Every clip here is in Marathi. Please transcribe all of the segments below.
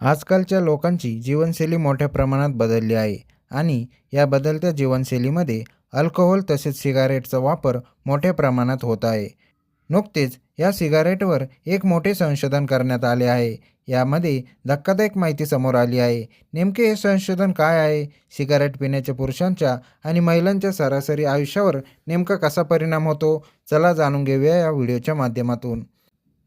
आजकालच्या लोकांची जीवनशैली मोठ्या प्रमाणात बदलली आहे आणि या बदलत्या जीवनशैलीमध्ये अल्कोहोल तसेच सिगारेटचा वापर मोठ्या प्रमाणात होत आहे. नुकतेच या सिगारेटवर एक मोठे संशोधन करण्यात आले आहे. यामध्ये धक्कादायक माहिती समोर आली आहे. नेमके हे संशोधन काय आहे? सिगारेट पिण्याच्या पुरुषांच्या आणि महिलांच्या सरासरी आयुष्यावर नेमका कसा परिणाम होतो? चला जाणून घेऊया या व्हिडिओच्या माध्यमातून.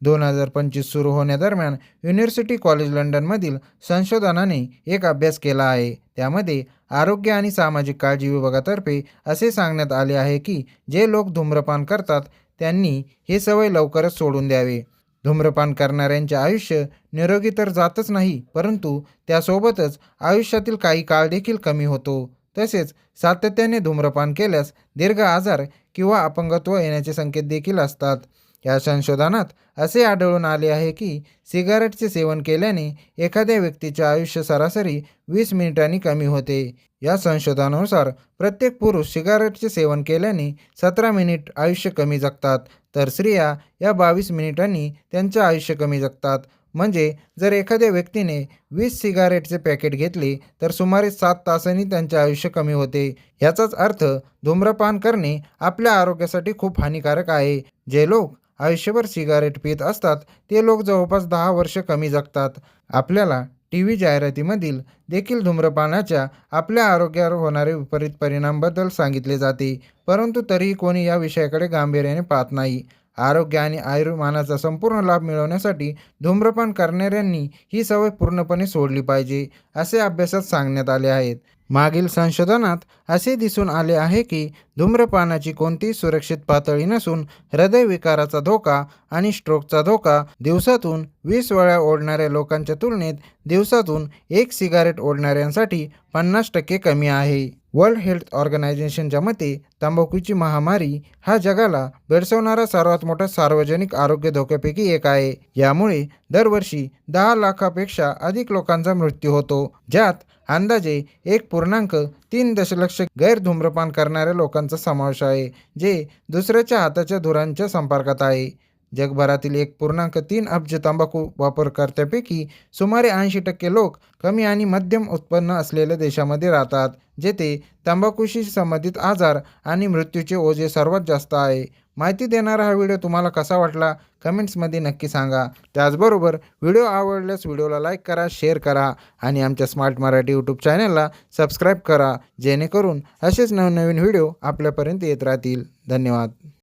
2025 सुरू होण्यादरम्यान युनिव्हर्सिटी कॉलेज लंडनमधील संशोधनाने एक अभ्यास केला आहे. त्यामध्ये आरोग्य आणि सामाजिक काळजी विभागातर्फे असे सांगण्यात आले आहे की जे लोक धूम्रपान करतात त्यांनी ही सवय लवकरच सोडून द्यावे. धूम्रपान करणाऱ्यांचे आयुष्य निरोगी तर जातच नाही, परंतु त्यासोबतच आयुष्यातील काही काळ देखील कमी होतो. तसेच सातत्याने धूम्रपान केल्यास दीर्घ आजार किंवा अपंगत्व येण्याचे संकेत देखील असतात. या संशोधनात असे आढळून आले आहे की सिगारेटचे सेवन केल्याने एखाद्या व्यक्तीचे आयुष्य सरासरी 20 मिनिटांनी कमी होते. या संशोधनानुसार प्रत्येक पुरुष सिगारेटचे सेवन केल्याने 17 मिनिट आयुष्य कमी जगतात, तर स्त्रिया या 22 मिनिटांनी त्यांचे आयुष्य कमी जगतात. म्हणजे जर एखाद्या व्यक्तीने 20 सिगारेटचे पॅकेट घेतले तर सुमारे 7 तासांनी त्यांचे आयुष्य कमी होते. याचाच अर्थ धूम्रपान करणे आपल्या आरोग्यासाठी खूप हानिकारक आहे. जे लोक आयुष्यभर सिगारेट पित असतात ते लोक जवळपास 10 वर्ष कमी जगतात. आपल्याला टीव्ही जाहिरातीमधील देखील धूम्रपानाच्या आपल्या आरोग्यावर होणारे विपरीत परिणामाबद्दल सांगितले जाते, परंतु तरीही कोणी या विषयाकडे गांभीर्याने पाहत नाही. आरोग्य आणि आयुर्मानाचा संपूर्ण लाभ मिळवण्यासाठी धूम्रपान करणाऱ्यांनी ही सवय पूर्णपणे सोडली पाहिजे, असे अभ्यासात सांगण्यात आले आहेत. मागील संशोधनात असे दिसून आले आहे की धूम्रपानाची कोणतीही सुरक्षित पातळी नसून हृदयविकाराचा धोका आणि स्ट्रोकचा धोका दिवसातून 20 वेळा ओढणाऱ्या लोकांच्या तुलनेत दिवसातून 1 सिगारेट ओढणाऱ्यांसाठी 50% कमी आहे. वर्ल्ड हेल्थ ऑर्गनायझेशनच्या मते तंबाखूची महामारी हा जगाला भेडसावणारा सर्वात मोठा सार्वजनिक आरोग्य धोक्यापैकी एक आहे. यामुळे दरवर्षी 10 लाखापेक्षा अधिक लोकांचा मृत्यू होतो, ज्यात अंदाजे 1.3 दशलक्ष गैर धूम्रपान करणाऱ्या लोकांचा समावेश आहे, जे दुसऱ्याच्या हाताच्या धुरांच्या संपर्कात आहे. जगभरातील 1.3 अब्ज तंबाखू वापरकर्त्यांपैकी सुमारे 80% लोक कमी आणि मध्यम उत्पन्न असलेल्या देशांमध्ये राहतात, जेथे तंबाखूशी संबंधित आजार आणि मृत्यूचे ओझे सर्वात जास्त आहे. माहिती देणारा हा व्हिडिओ तुम्हाला कसा वाटला कमेंट्समध्ये नक्की सांगा. त्याचबरोबर व्हिडिओ आवडल्यास व्हिडिओला लाईक करा, शेअर करा आणि आमच्या स्मार्ट मराठी यूट्यूब चॅनलला सबस्क्राईब करा, जेणेकरून असेच नवनवीन व्हिडिओ आपल्यापर्यंत येत राहतील. धन्यवाद.